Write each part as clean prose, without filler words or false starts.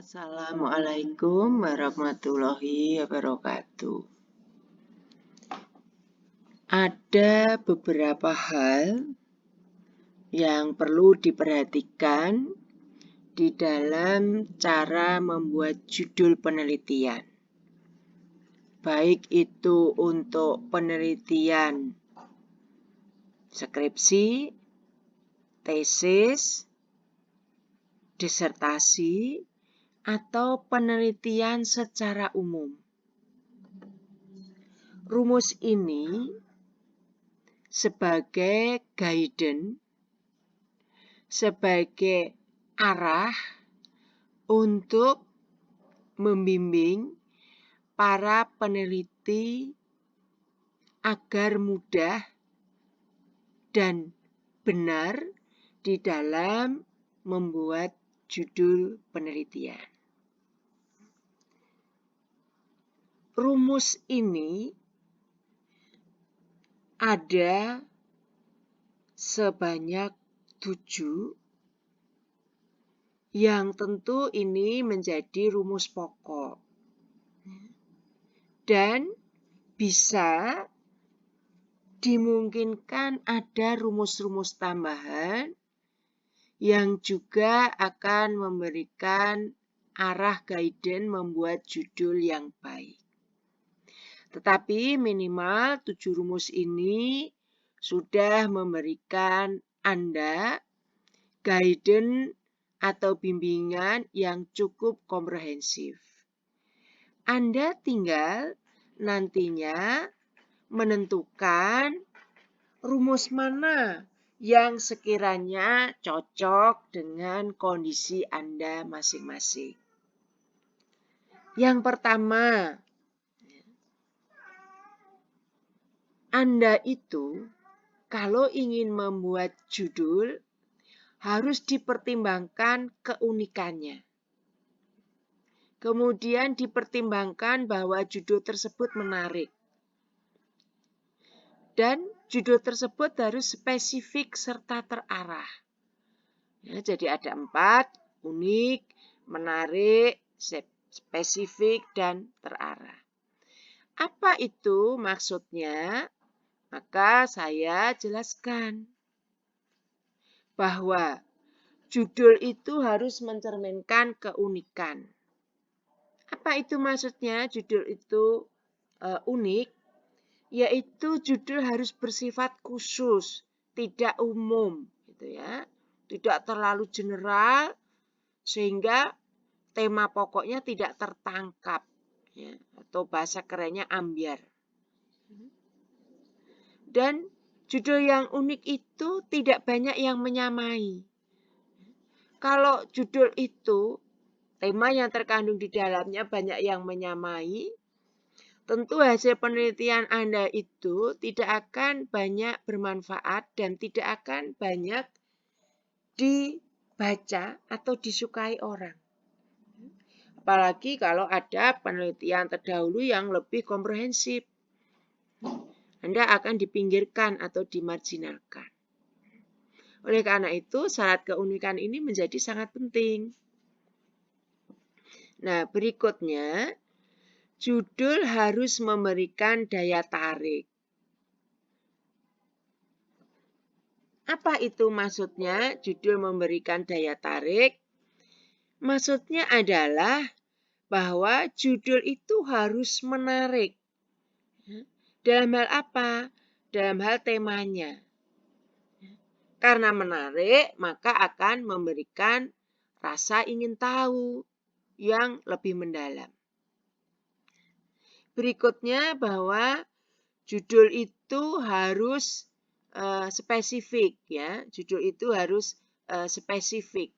Assalamualaikum warahmatullahi wabarakatuh. Ada beberapa hal yang perlu diperhatikan di dalam cara membuat judul penelitian. Baik itu untuk penelitian skripsi, tesis, disertasi, atau penelitian secara umum. Rumus ini sebagai guidance, sebagai arah untuk membimbing para peneliti agar mudah dan benar di dalam membuat judul penelitian. Rumus ini ada sebanyak 7 yang tentu ini menjadi rumus pokok dan bisa dimungkinkan ada rumus-rumus tambahan yang juga akan memberikan arah guidance membuat judul yang baik. Tetapi minimal 7 rumus ini sudah memberikan Anda guidance atau bimbingan yang cukup komprehensif. Anda tinggal nantinya menentukan rumus mana yang sekiranya cocok dengan kondisi Anda masing-masing. Yang pertama, Anda itu kalau ingin membuat judul harus dipertimbangkan keunikannya. Kemudian dipertimbangkan bahwa judul tersebut menarik. Dan judul tersebut harus spesifik serta terarah. Ya, jadi ada 4, unik, menarik, spesifik, dan terarah. Apa itu maksudnya? Maka saya jelaskan bahwa judul itu harus mencerminkan keunikan. Apa itu maksudnya judul itu unik? Yaitu judul harus bersifat khusus, tidak umum, gitu ya. Tidak terlalu general sehingga tema pokoknya tidak tertangkap, ya, atau bahasa kerennya ambiar. Dan judul yang unik itu tidak banyak yang menyamai. Kalau judul itu, tema yang terkandung di dalamnya banyak yang menyamai, tentu hasil penelitian Anda itu tidak akan banyak bermanfaat dan tidak akan banyak dibaca atau disukai orang. Apalagi kalau ada penelitian terdahulu yang lebih komprehensif. Anda akan dipinggirkan atau dimarginalkan. Oleh karena itu, syarat keunikan ini menjadi sangat penting. Nah, berikutnya, judul harus memberikan daya tarik. Apa itu maksudnya judul memberikan daya tarik? Maksudnya adalah bahwa judul itu harus menarik. Dalam hal apa? Dalam hal temanya. Karena menarik, maka akan memberikan rasa ingin tahu yang lebih mendalam. Berikutnya bahwa judul itu harus spesifik, ya. Judul itu harus spesifik.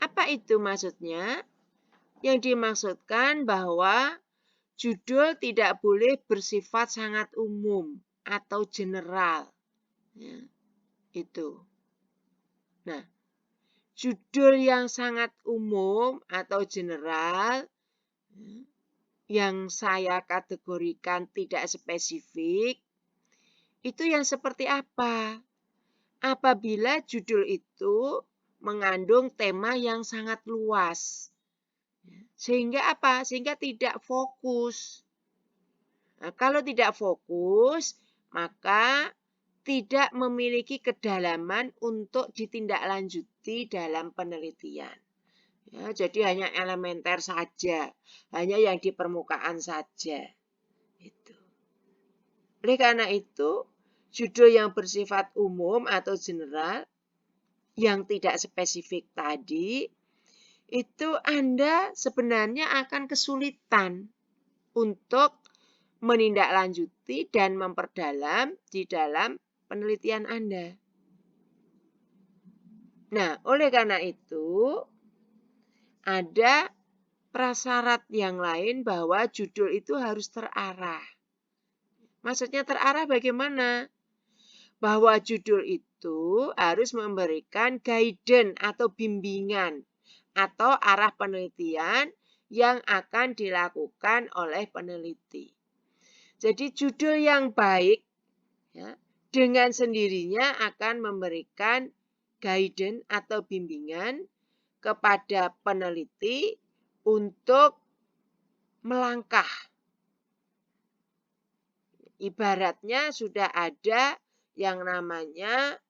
Apa itu maksudnya? Yang dimaksudkan bahwa judul tidak boleh bersifat sangat umum atau general. Ya, itu. Nah, judul yang sangat umum atau general yang saya kategorikan tidak spesifik, itu yang seperti apa? Apabila judul itu mengandung tema yang sangat luas, Sehingga apa? Sehingga tidak fokus. Nah, kalau tidak fokus, maka tidak memiliki kedalaman untuk ditindaklanjuti dalam penelitian. Ya, jadi hanya elementer saja, hanya yang di permukaan saja. Itu. Oleh karena itu, judul yang bersifat umum atau general, yang tidak spesifik tadi, itu Anda sebenarnya akan kesulitan untuk menindaklanjuti dan memperdalam di dalam penelitian Anda. Nah, oleh karena itu, ada prasyarat yang lain bahwa judul itu harus terarah. Maksudnya terarah bagaimana? Bahwa judul itu harus memberikan guidance atau bimbingan atau arah penelitian yang akan dilakukan oleh peneliti. Jadi judul yang baik ya, dengan sendirinya akan memberikan guidance atau bimbingan kepada peneliti untuk melangkah. Ibaratnya sudah ada yang namanya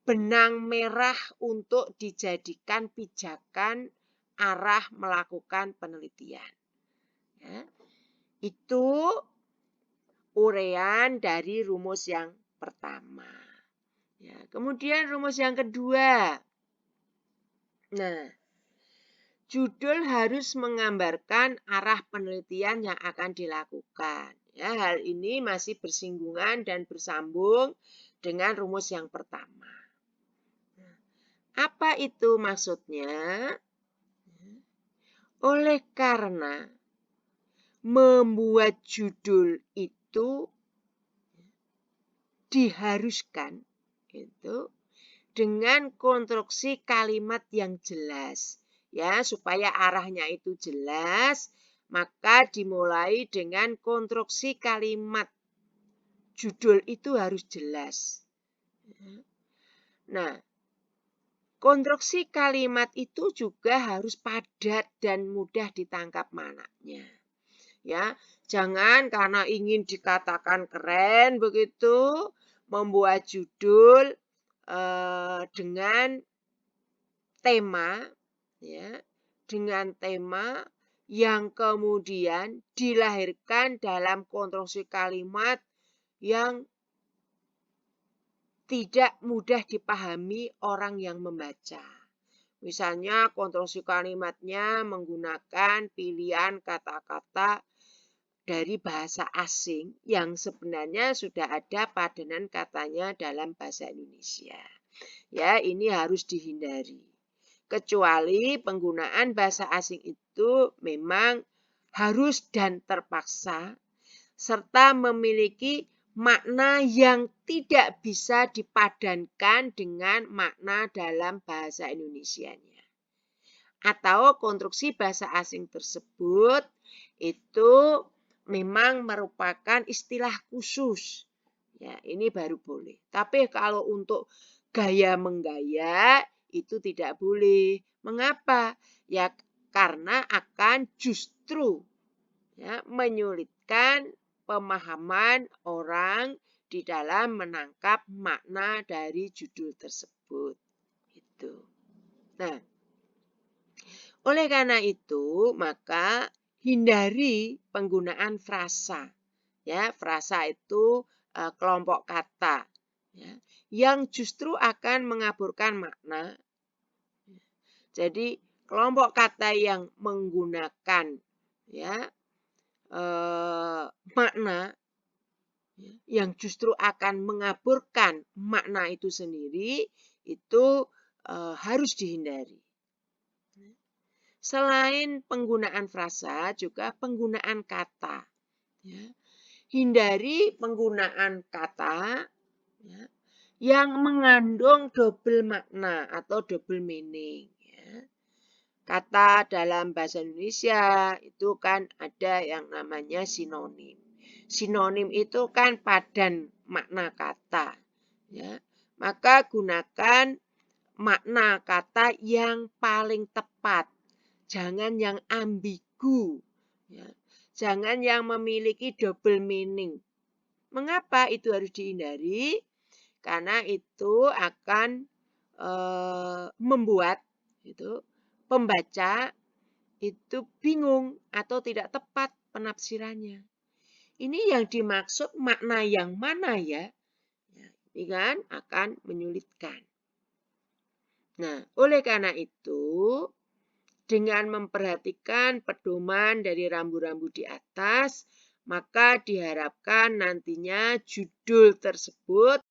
benang merah untuk dijadikan pijakan arah melakukan penelitian. Ya. Itu uraian dari rumus yang pertama. Ya, kemudian rumus yang kedua. Nah, judul harus menggambarkan arah penelitian yang akan dilakukan. Ya, hal ini masih bersinggungan dan bersambung dengan rumus yang pertama. Apa itu maksudnya? Oleh karena membuat judul itu diharuskan itu dengan konstruksi kalimat yang jelas. Ya, supaya arahnya itu jelas, maka dimulai dengan konstruksi kalimat. Judul itu harus jelas. Nah, konstruksi kalimat itu juga harus padat dan mudah ditangkap maknanya. Ya, jangan karena ingin dikatakan keren begitu, membuat judul dengan tema, ya, dengan tema yang kemudian dilahirkan dalam konstruksi kalimat yang tidak mudah dipahami orang yang membaca. Misalnya konstruksi kalimatnya menggunakan pilihan kata-kata dari bahasa asing yang sebenarnya sudah ada padanan katanya dalam bahasa Indonesia. Ya, ini harus dihindari. Kecuali penggunaan bahasa asing itu memang harus dan terpaksa serta memiliki makna yang tidak bisa dipadankan dengan makna dalam bahasa Indonesianya. Atau konstruksi bahasa asing tersebut itu memang merupakan istilah khusus. Ya, ini baru boleh. Tapi kalau untuk gaya menggaya itu tidak boleh. Mengapa? Ya karena akan justru ya, menyulitkan pemahaman orang di dalam menangkap makna dari judul tersebut. Itu. Nah, oleh karena itu, maka hindari penggunaan frasa. Ya, frasa itu kelompok kata ya, yang justru akan mengaburkan makna. Jadi, kelompok kata yang menggunakan ya makna yang justru akan mengaburkan makna itu sendiri itu harus dihindari. Selain penggunaan frasa, juga penggunaan kata. Ya. Hindari penggunaan kata ya, yang mengandung double makna atau double meaning. Ya. Kata dalam bahasa Indonesia itu kan ada yang namanya sinonim. Sinonim itu kan padan makna kata. Ya. Maka gunakan makna kata yang paling tepat Jangan yang ambigu. Ya. Jangan yang memiliki double meaning. Mengapa itu harus dihindari? Karena itu akan membuat pembaca itu bingung atau tidak tepat penafsirannya. Ini yang dimaksud makna yang mana ya? Ini kan akan menyulitkan. Nah, oleh karena itu, dengan memperhatikan pedoman dari rambu-rambu di atas, maka diharapkan nantinya judul tersebut